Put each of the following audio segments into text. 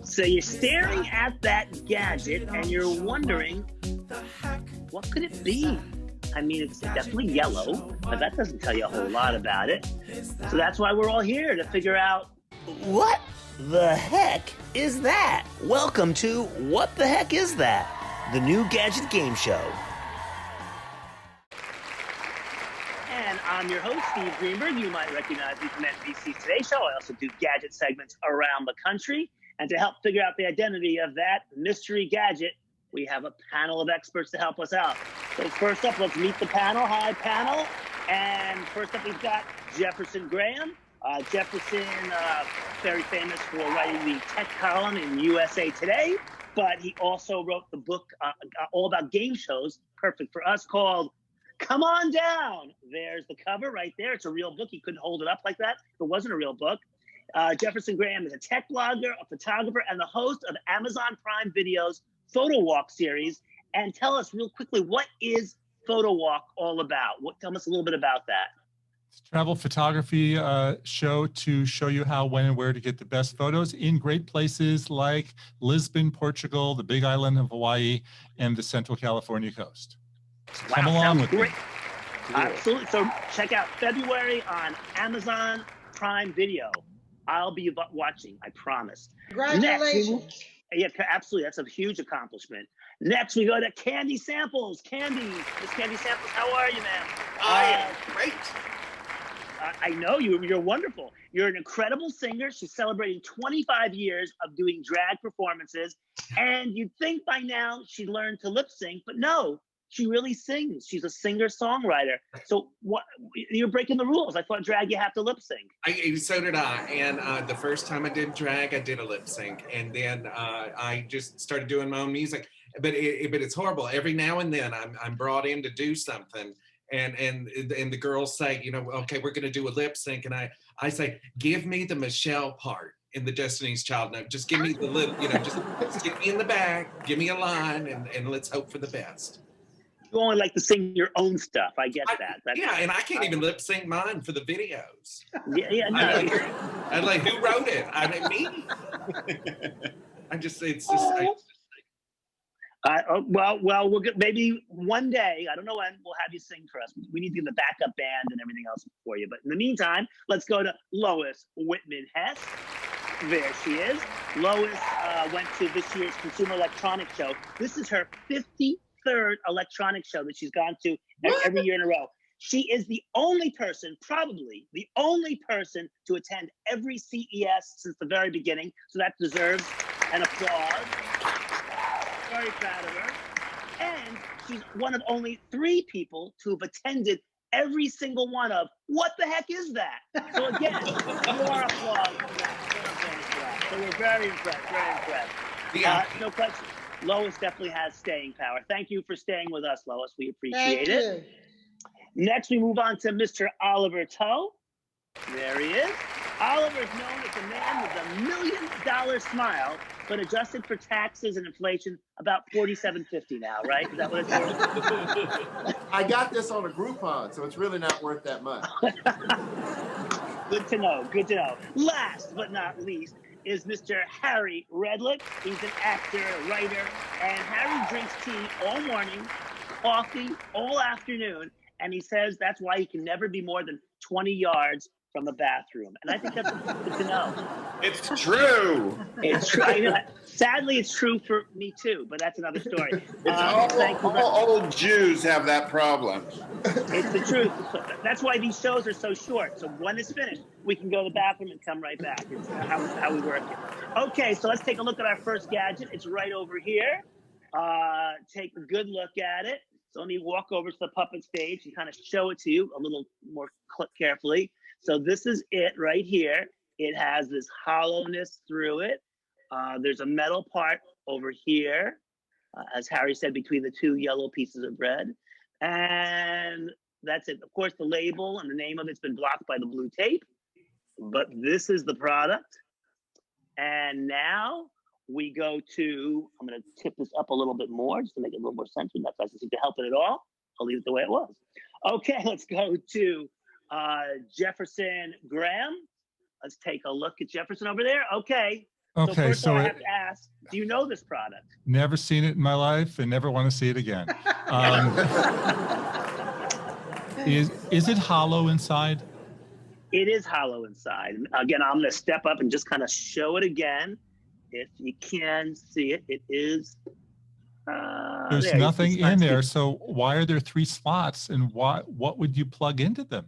So you're staring at that gadget and you're wondering, what could it be? I mean, it's definitely yellow, but that doesn't tell you a whole lot about it. So that's why we're all here, to figure out, what the heck is that? Welcome to What the Heck Is That? The new gadget game show. And I'm your host, Steve Greenberg. You might recognize me from NBC's Today Show. I also do gadget segments around the country. And to help figure out the identity of that mystery gadget, we have a panel of experts to help us out. So first up, let's meet the panel. Hi, panel. And first up, we've got Jefferson Graham. Jefferson, very famous for writing the tech column in USA Today, but he also wrote the book all about game shows, perfect for us, called Come On Down. There's the cover right there. It's a real book. He couldn't hold it up like that if it wasn't a real book. Jefferson Graham is a tech blogger, a photographer, and the host of Amazon Prime Video's Photo Walk series. And tell us real quickly, what is Photo Walk all about? Tell us a little bit about that. It's a travel photography show to show you how, when, and where to get the best photos in great places like Lisbon, Portugal, the Big Island of Hawaii, and the Central California coast. So come along with me. Absolutely. So check out February on Amazon Prime Video. I'll be watching, I promise. Congratulations. Yeah, absolutely. That's a huge accomplishment. Next, we go to Candy Samples. Miss Candy Samples, how are you, ma'am? I am great. I know you're wonderful. You're an incredible singer. She's celebrating 25 years of doing drag performances. And you'd think by now she'd learned to lip sync, but no, she really sings. She's a singer-songwriter. So what? You're breaking the rules. I thought drag, you have to lip sync. So did I. And the first time I did drag, I did a lip sync. And then I just started doing my own music. But it's horrible. Every now and then I'm brought in to do something. And the girls say, you know, okay, we're going to do a lip sync. And I say, give me the Michelle part in the Destiny's Child note. Just give me the lip, you know, just get me in the back, give me a line, and let's hope for the best. You only like to sing your own stuff. I get that. Yeah, and I can't even lip sync mine for the videos. Yeah, no. I'm like, who wrote it? I mean, me. Well, we'll get, maybe one day, I don't know when, we'll have you sing for us. We need to get the backup band and everything else for you. But in the meantime, let's go to Lois Whitman Hess. There she is. Lois went to this year's Consumer Electronics Show. This is her 53rd electronics show that she's gone to every year in a row. She is the only person, probably the only person, to attend every CES since the very beginning. So that deserves an applause. Very proud of her. And she's one of only 3 people to have attended every single one of What the Heck Is That? So again, more applause for that. So we're very impressed, Yeah. No question. Lois definitely has staying power. Thank you for staying with us, Lois. We appreciate it. Next, we move on to Mr. Oliver Toe. There he is. Oliver is known as the man with the $1 million smile, but adjusted for taxes and inflation, about $47.50 now, right? Is that what it's I got this on a Groupon, so it's really not worth that much. Good to know. Good to know. Last but not least is Mr. Harry Redlick. He's an actor, writer, and Harry drinks tea all morning, coffee all afternoon, and he says that's why he can never be more than 20 yards from the bathroom. And I think that's good to know. It's true. It's true. Sadly, it's true for me too, but that's another story. All old Jews have that problem. It's the truth. That's why these shows are so short. So when it's finished, we can go to the bathroom and come right back. It's how we work it. Okay, so let's take a look at our first gadget. It's right over here. Take a good look at it. So let me walk over to the puppet stage and kind of show it to you a little more carefully. So this is it right here. It has this hollowness through it. There's a metal part over here, as Harry said, between the 2 yellow pieces of bread. And that's it. Of course, the label and the name of it's been blocked by the blue tape, but this is the product. And now we go to, I'm gonna tip this up a little bit more just to make it a little more centered. That doesn't seem to help it at all. I'll leave it the way it was. Okay, let's go to Jefferson Graham. Let's take a look at Jefferson over there. Okay, Okay, first of all, so I have to ask, do you know this product? never seen it in my life and never want to see it again. Is it hollow inside? It is hollow inside. Again, I'm going to step up and just kind of show it again. If you can see it, it is. There's there, nothing it's in there. So why are there 3 slots, and what would you plug into them?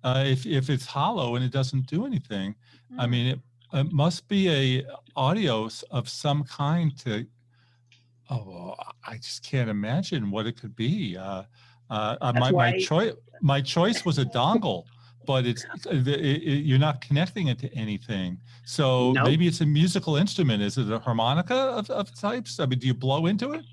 If it's hollow and it doesn't do anything, I mean, it must be a audio of some kind to. Oh, I just can't imagine what it could be. My choice was a dongle, but you're not connecting it to anything. So Nope. maybe it's a musical instrument. Is it a harmonica of types? I mean, do you blow into it?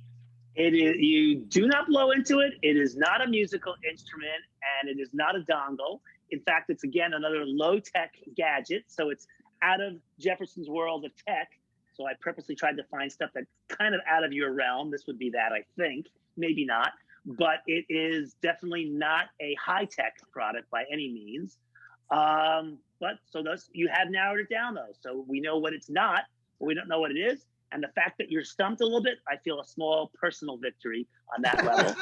It is. You do not blow into it. It is not a musical instrument, and it is not a dongle. In fact, it's again another low-tech gadget. So it's out of Jefferson's world of tech. So I purposely tried to find stuff that's kind of out of your realm. This would be that, I think. Maybe not. But it is definitely not a high-tech product by any means. But so you have narrowed it down, though. So we know what it's not, but we don't know what it is. And the fact that you're stumped a little bit, I feel a small personal victory on that level.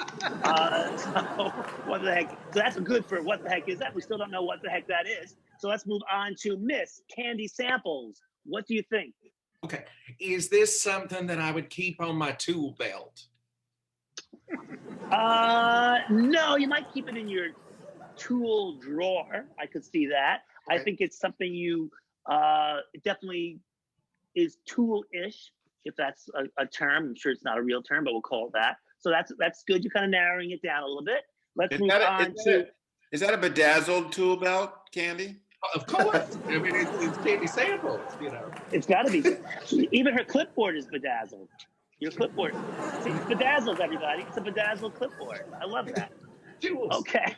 So what the heck? So that's good for what the heck is that? We still don't know what the heck that is. So let's move on to Miss Candy Samples. What do you think? Okay. Is this something that I would keep on my tool belt? No, you might keep it in your tool drawer. I could see that. Okay. I think it's something you it definitely is tool-ish, if that's a term. I'm sure it's not a real term, but we'll call it that. So that's good. You're kind of narrowing it down a little bit. Let's move on to. Is that a bedazzled tool belt, Candy? Of course. I mean, it's Candy Samples, you know. It's got to be. Even her clipboard is bedazzled. Your clipboard. See, it's bedazzled, everybody. It's a bedazzled clipboard. I love that. Jewels. Okay.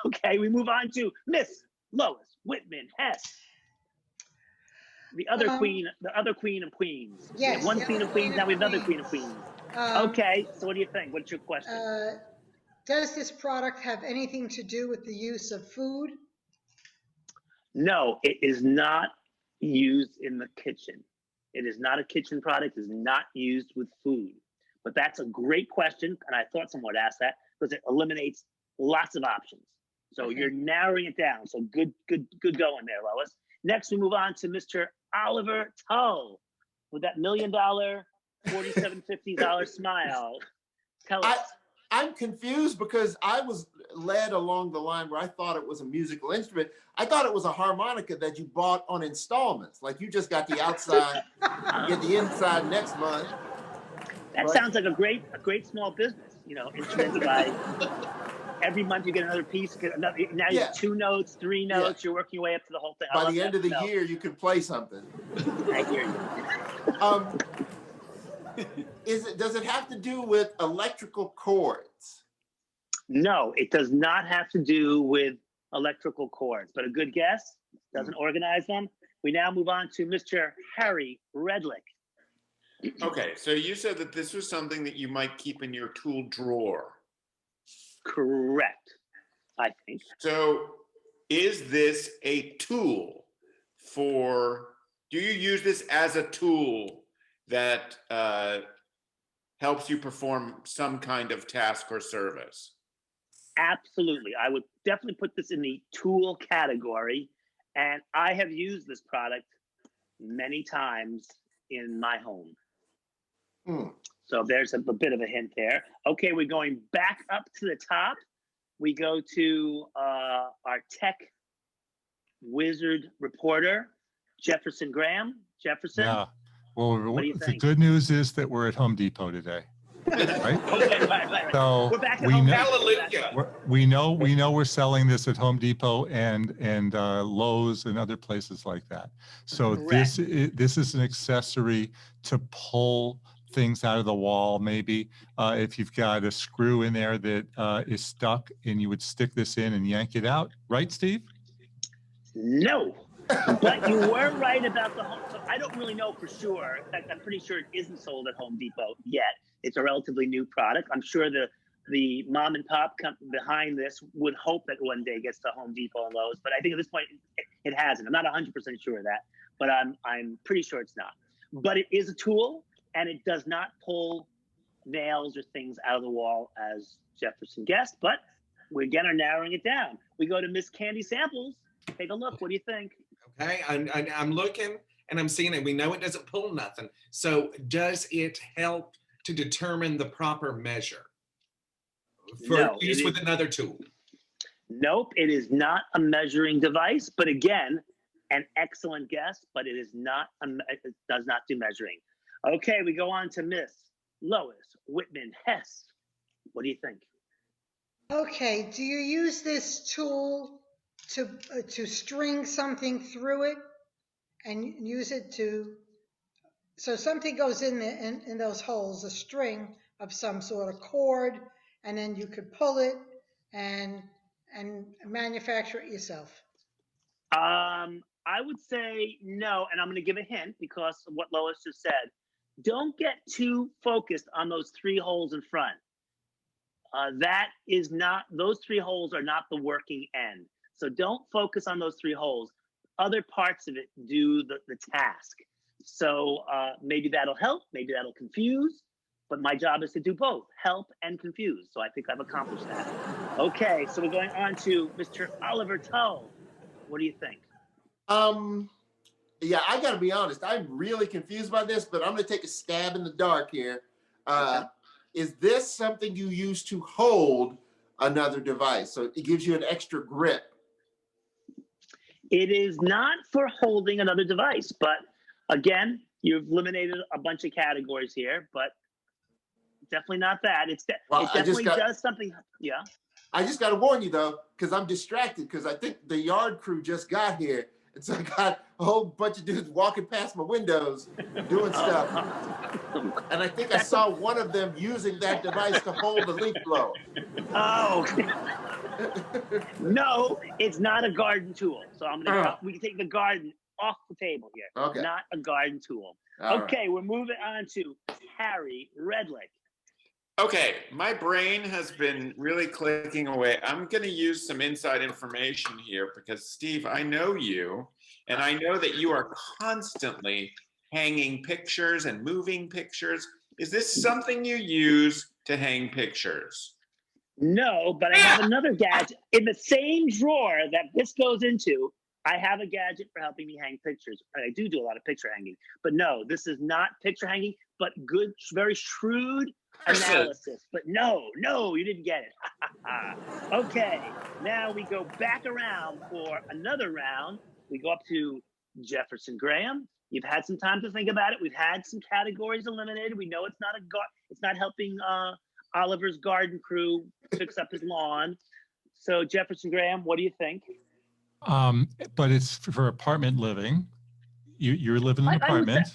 Okay, we move on to Miss Lois Whitman Hess. The other queen of queens. Yes. We have one queen of queens, now we have another queen of queens. Okay, so what do you think? What's your question? Does this product have anything to do with the use of food? No, it is not used in the kitchen. It is not a kitchen product. It is not used with food. But that's a great question, and I thought someone would ask that because it eliminates lots of options. So Okay. You're narrowing it down. So good going there, Lois. Next, we move on to Mr. Oliver Tull with that $1 million, $47.50 smile. Tell us. I'm confused because I was led along the line where I thought it was a musical instrument. I thought it was a harmonica that you bought on installments. Like you just got the outside, get the inside next month. That sounds like a great small business. You know, instruments by every month you get another piece. Now you have 2 notes, 3 notes. You're working your way up to the whole thing. By the end of the year, you could play something. I hear you. Does it have to do with electrical cords? No, it does not have to do with electrical cords, but a good guess. Doesn't organize them. We now move on to Mr. Harry Redlick. Okay, so you said that this was something that you might keep in your tool drawer. Correct, I think. So is this a tool do you use this as a tool that helps you perform some kind of task or service? Absolutely. I would definitely put this in the tool category. And I have used this product many times in my home. So there's a bit of a hint there. Okay, we're going back up to the top. We go to our tech wizard reporter, Jefferson Graham. Jefferson? Yeah. Well, What do you the think? good news is that we're at Home Depot today, right? Okay, right. So We're back at we home. know, Hallelujah. we know we're selling this at Home Depot and Lowe's and other places like that. So Correct. this is an accessory to pull things out of the wall. Maybe if you've got a screw in there that is stuck, and you would stick this in and yank it out, right, Steve? No, but you were right about the home. So I don't really know for sure. In fact, I'm pretty sure it isn't sold at Home Depot yet. It's a relatively new product. I'm sure the the mom and pop behind this would hope that one day gets to Home Depot and Lowe's, but I think at this point it hasn't. I'm not 100% sure of that, but I'm pretty sure it's not. But it is a tool, and it does not pull nails or things out of the wall as Jefferson guessed, but we again are narrowing it down. We go to Miss Candy Samples. Take a look. What do you think? Okay, I'm looking and I'm seeing it. We know it doesn't pull nothing. So does it help to determine the proper measure for No, use with another tool? Nope, it is not a measuring device, but again, an excellent guess, but it is not, it does not do measuring. Okay, we go on to Miss Lois Whitman Hess. What do you think? Okay, do you use this tool to string something through it and use it to, so something goes in there in those holes, a string of some sort of cord, and then you could pull it and manufacture it yourself? I would say no, and I'm going to give a hint because of what Lois just said. Don't get too focused on those 3 holes in front. That is not, those 3 holes are not the working end. So don't focus on those 3 holes. Other parts of it do the task. So maybe that'll help, maybe that'll confuse, but my job is to do both, help and confuse. So I think I've accomplished that. Okay, so we're going on to Mr. Oliver Tull. What do you think? Yeah, I got to be honest. I'm really confused by this, but I'm going to take a stab in the dark here. Okay. Is this something you use to hold another device? So it gives you an extra grip. It is not for holding another device, but again, you've eliminated a bunch of categories here, but definitely not that. It definitely does something. Yeah. I just got to warn you though, because I'm distracted because I think the yard crew just got here. And so I got a whole bunch of dudes walking past my windows doing stuff. And I think I saw one of them using that device to hold the leaf blower. Oh. No, it's not a garden tool. So we can take the garden off the table here. Okay. Not a garden tool. All okay, We're moving on to Harry Redlick. Okay, my brain has been really clicking away. I'm going to use some inside information here because, Steve, I know you, and I know that you are constantly hanging pictures and moving pictures. Is this something you use to hang pictures? No, but I have another gadget in the same drawer that this goes into. I have a gadget for helping me hang pictures. I do a lot of picture hanging, but no, this is not picture hanging, but good, very shrewd analysis. But no, you didn't get it. Okay, now we go back around for another round. We go up to Jefferson Graham. You've had some time to think about it. We've had some categories eliminated. We know it's not helping Oliver's garden crew fix up his lawn. So Jefferson Graham, what do you think? But it's for apartment living. You're living in an apartment.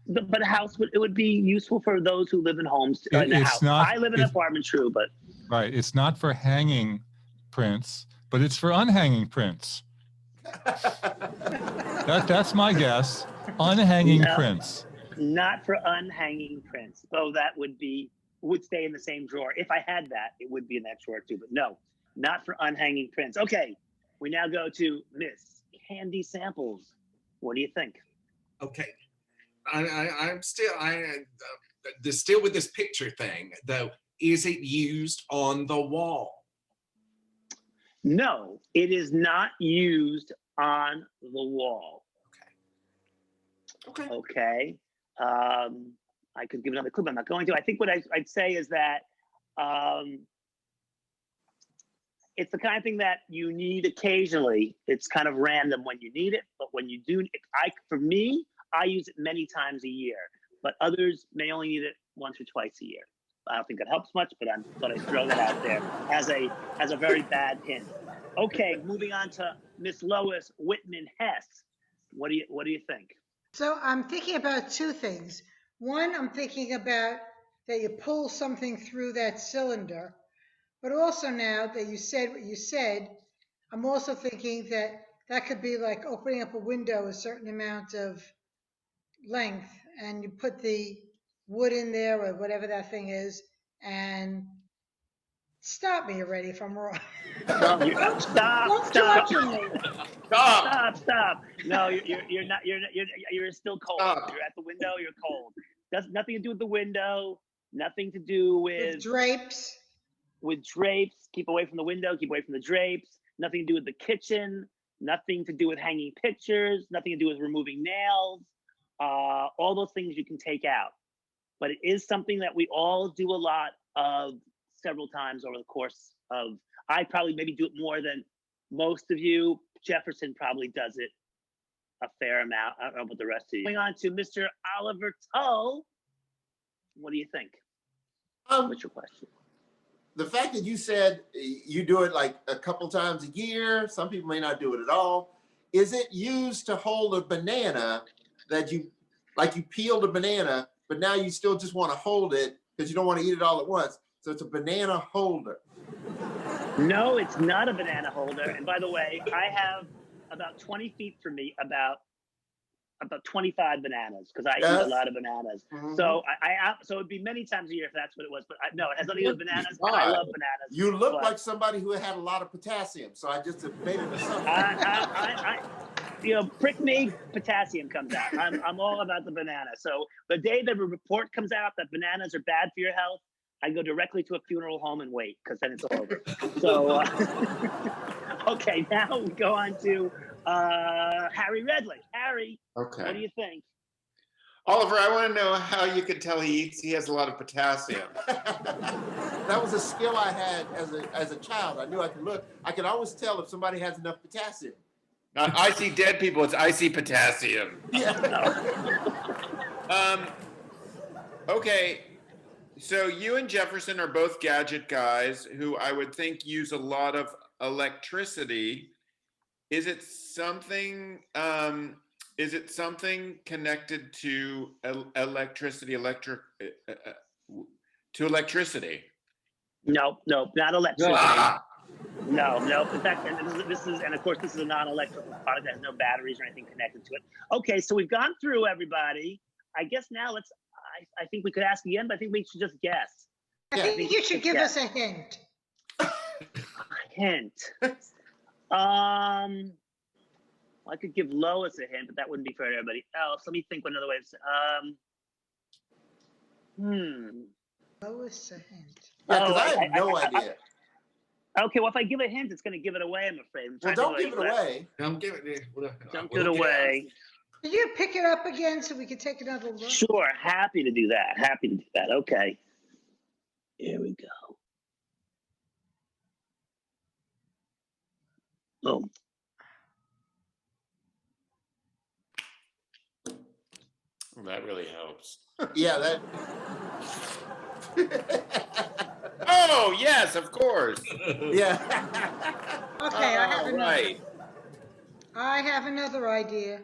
But a house would be useful for those who live in homes. In a house. I live in an apartment, true, but right. It's not for hanging prints, but it's for unhanging prints. That's my guess. Unhanging prints. Not for unhanging prints, though that would stay in the same drawer. If I had that, it would be in that drawer too. But no, not for unhanging prints. Okay, we now go to Miss Candy Samples. What do you think? Okay, I'm still with this picture thing though. Is it used on the wall? No, it is not used on the wall. Okay. I could give another clue, but I'm not going to. I think what I'd say is that it's the kind of thing that you need occasionally. It's kind of random when you need it, but when you do, for me, I use it many times a year, but others may only need it once or twice a year. I don't think that helps much, but I thought I'd throw that out there as a very bad hint. Okay, moving on to Miss Lois Whitman Hess. What do you think? So I'm thinking about 2 things. One, I'm thinking about that you pull something through that cylinder, but also now that you said what you said, I'm also thinking that could be like opening up a window a certain amount of length, and you put the wood in there or whatever that thing is, and Stop me already if I'm wrong. Stop! Don't Stop! torture me. Stop. Stop! No, you're not. You're still cold. Stop. You're at the window. You're cold. Does nothing to do with the window. Nothing to do With drapes. with drapes. Keep away from the window. Keep away from the drapes. Nothing to do with the kitchen. Nothing to do with hanging pictures. Nothing to do with removing nails. All those things you can take out. But it is something that we all do a lot of several times over the course of. I probably maybe do it more than most of you. Jefferson probably does it a fair amount. I don't know about the rest of you. Going on to Mr. Oliver Tull. What do you think? What's your question? The fact that you said you do it like a couple times a year, some people may not do it at all. Is it used to hold a banana that you peeled a banana, but now you still just want to hold it because you don't want to eat it all at once? So it's a banana holder. No, it's not a banana holder. And by the way, I have about 20 feet from me about 25 bananas because I eat a lot of bananas. Mhm. So so it'd be many times a year if that's what it was. But no, it has nothing to do with bananas. But I love bananas. You look but like somebody who had a lot of potassium, so I just made an assumption. Prick me, potassium comes out. I'm all about the banana. So the day the report comes out that bananas are bad for your health, I go directly to a funeral home and wait because then it's all over. So, okay, now we go on to Harry Redlich. Harry, Okay. what do you think? Oliver, I want to know how you can tell he has a lot of potassium. That was a skill I had as a child. I knew I could look. I could always tell if somebody has enough potassium. Not I see dead people, it's I see potassium. Yeah. Okay, so you and Jefferson are both gadget guys who I would think use a lot of electricity. Is it something connected to electricity? No, not electricity. Ah! No. In fact, and this is of course, this is a non-electrical product that has no batteries or anything connected to it. Okay, so we've gone through everybody. I guess now I think we could ask again, but I think we should just guess. I think you should give us a hint. Hint. I could give Lois a hint, but that wouldn't be fair to everybody else. Let me think what another way to say. Lois a hint. Yeah, because I have no idea. Okay, well, if I give a hint, it's going to give it away, I'm afraid. Well, don't give it away. Don't give it. Don't give it away. Can you pick it up again so we can take another look? Sure, happy to do that. Okay. Here we go. Boom. Well, that really helps. Yeah, that. Oh, yes, of course. Yeah. Okay, Right. I have another idea.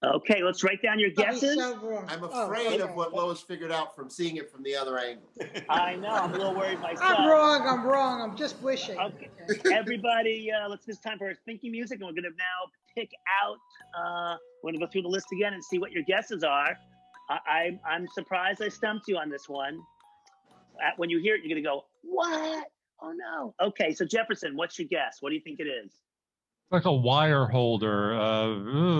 Okay, let's write down your I'll be guesses. so wrong. I'm Oh, afraid of okay. what Lois figured out from seeing it from the other angle. I know, I'm a little worried myself. I'm wrong. I'm just wishing. Okay, everybody, this time for our thinking music, and we're going to now pick out. We're going to go through the list again and see what your guesses are. I'm surprised I stumped you on this one. When you hear it, you're going to go, "What? Oh no!" Okay, so Jefferson, what's your guess? What do you think it is? Like a wire holder.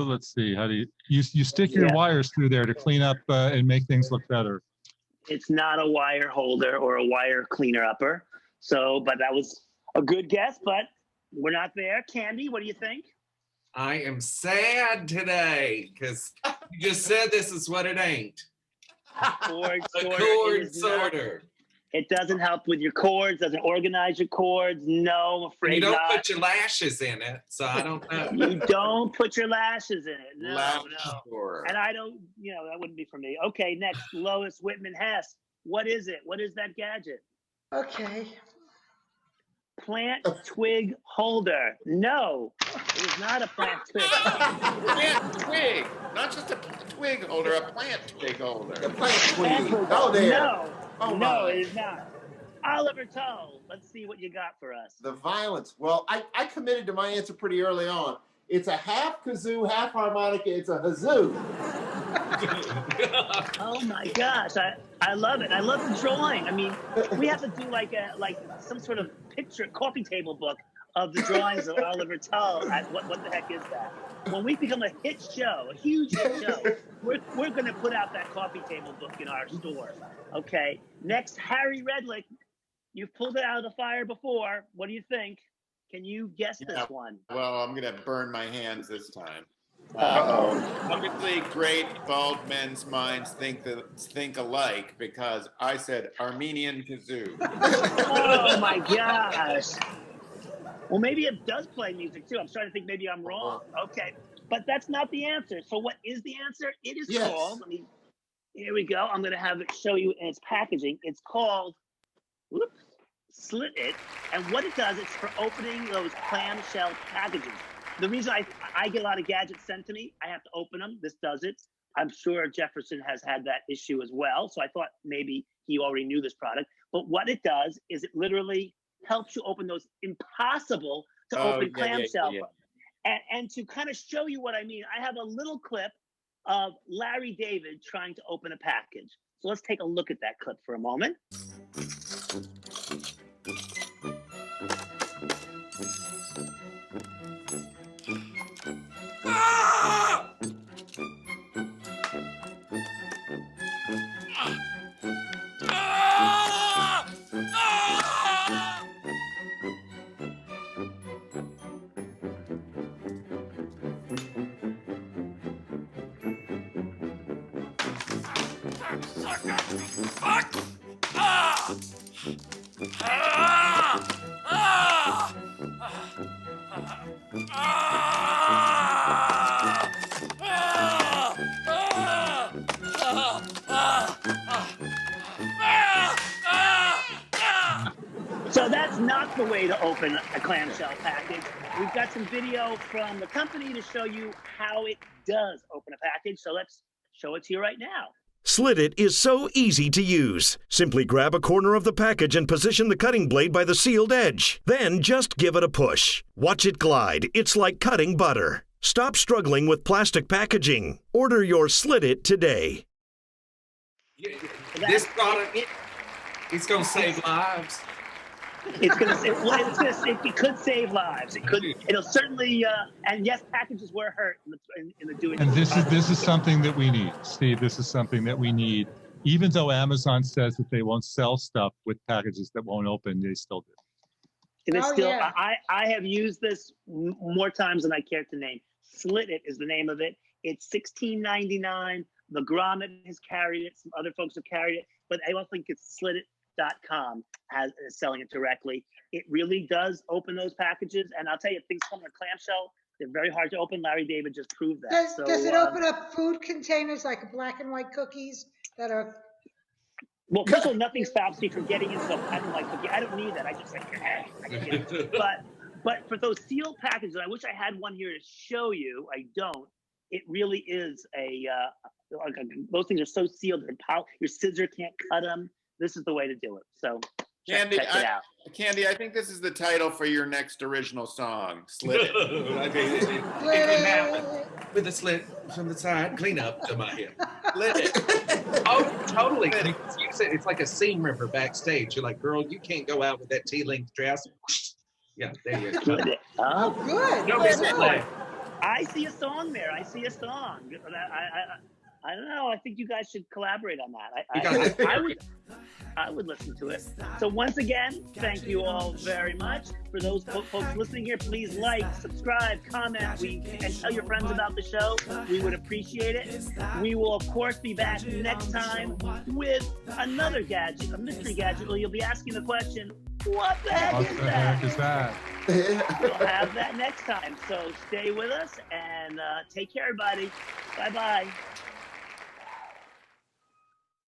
Let's see. How do you stick your wires through there to clean up and make things look better? It's not a wire holder or a wire cleaner upper. So, but that was a good guess, but we're not there. Candy, what do you think? I am sad today because you just said this is what it ain't. Cord A sorter. cord sorter. It doesn't help with your cords, doesn't organize your cords. No, I'm afraid You don't not. put your lashes in it, so I don't know. You don't put your lashes in it. No, Lash no. drawer. And I don't, that wouldn't be for me. Okay, next, Lois Whitman Hess. What is it? What is that gadget? Okay. Plant twig holder. No, it is not a plant twig. Plant twig, not just a twig holder, a plant twig holder. The plant twig. Oh, there. No, Oh, no, my. it is not. Oliver Tull, let's see what you got for us. The violence. Well, I committed to my answer pretty early on. It's a half kazoo, half harmonica. It's a hazoo. Oh my gosh, I love it. I love the drawing. I mean, we have to do like some sort of picture coffee table book of the drawings of Oliver Tull. What the heck is that? When we become a hit show, a huge hit show, we're going to put out that coffee table book in our store. Okay. Next, Harry Redlick. You've pulled it out of the fire before. What do you think? Can you guess this one? Well, I'm gonna burn my hands this time. Uh-oh. Obviously, great bald men's minds think alike because I said Armenian kazoo. Oh my gosh. Well, maybe it does play music too. I'm starting to think maybe I'm wrong. Okay, but that's not the answer. So what is the answer? It is called. Here we go. I'm going to have it show you in its packaging. It's called. Whoops. Slit It, and what it does is for opening those clamshell packages. The reason I get a lot of gadgets sent to me, I have to open them. This does it. I'm sure Jefferson has had that issue as well, so I thought maybe he already knew this product. But what it does is it literally helps you open those impossible to open clamshell. And to kind of show you what I mean, I have a little clip of Larry David trying to open a package. So let's take a look at that clip for a moment. So that's not the way to open a clamshell package. We've got some video from the company to show you how it does open a package. So let's show it to you right now. Slit It is so easy to use. Simply grab a corner of the package and position the cutting blade by the sealed edge. Then just give it a push. Watch it glide. It's like cutting butter. Stop struggling with plastic packaging. Order your Slit It today. This product, it's going to save lives. It's gonna say, well, it could save lives. It'll certainly, and yes, packages were hurt in the doing. And this is something that we need, Steve. This is something that we need. Even though Amazon says that they won't sell stuff with packages that won't open, they still do. It is still. Yeah. I have used this more times than I care to name. Slit It is the name of it. It's $16.99. The Grommet has carried it. Some other folks have carried it, but I don't think it's SlitIt.com is selling it directly. It really does open those packages, and I'll tell you, things come in a clamshell. They're very hard to open. Larry David just proved that. Does it open up food containers like black and white cookies that are? Well, first of all, nothing stops me from getting into a black and white cookie. I don't need that. I just like, I can get it. But for those sealed packages, I wish I had one here to show you. I don't. It really is those things are so sealed. Your scissor can't cut them. This is the way to do it. So check it out. Candy, I think this is the title for your next original song, Slit It. With a slit from the side, clean up to my hip. Slit It. Oh, totally. You said it's like a scene ripper backstage. You're like, girl, you can't go out with that T-length dress. Yeah, there you go. Oh, Good. No, it's like, I see a song there. I don't know. I think you guys should collaborate on that. I would listen to it. So once again, thank you all very much. For those folks listening here, please like, subscribe, comment, and tell your friends about the show. We would appreciate it. We will, of course, be back next time with another gadget, a mystery gadget, where you'll be asking the question, what the heck is that? We'll have that next time. So stay with us and take care, everybody. Bye-bye.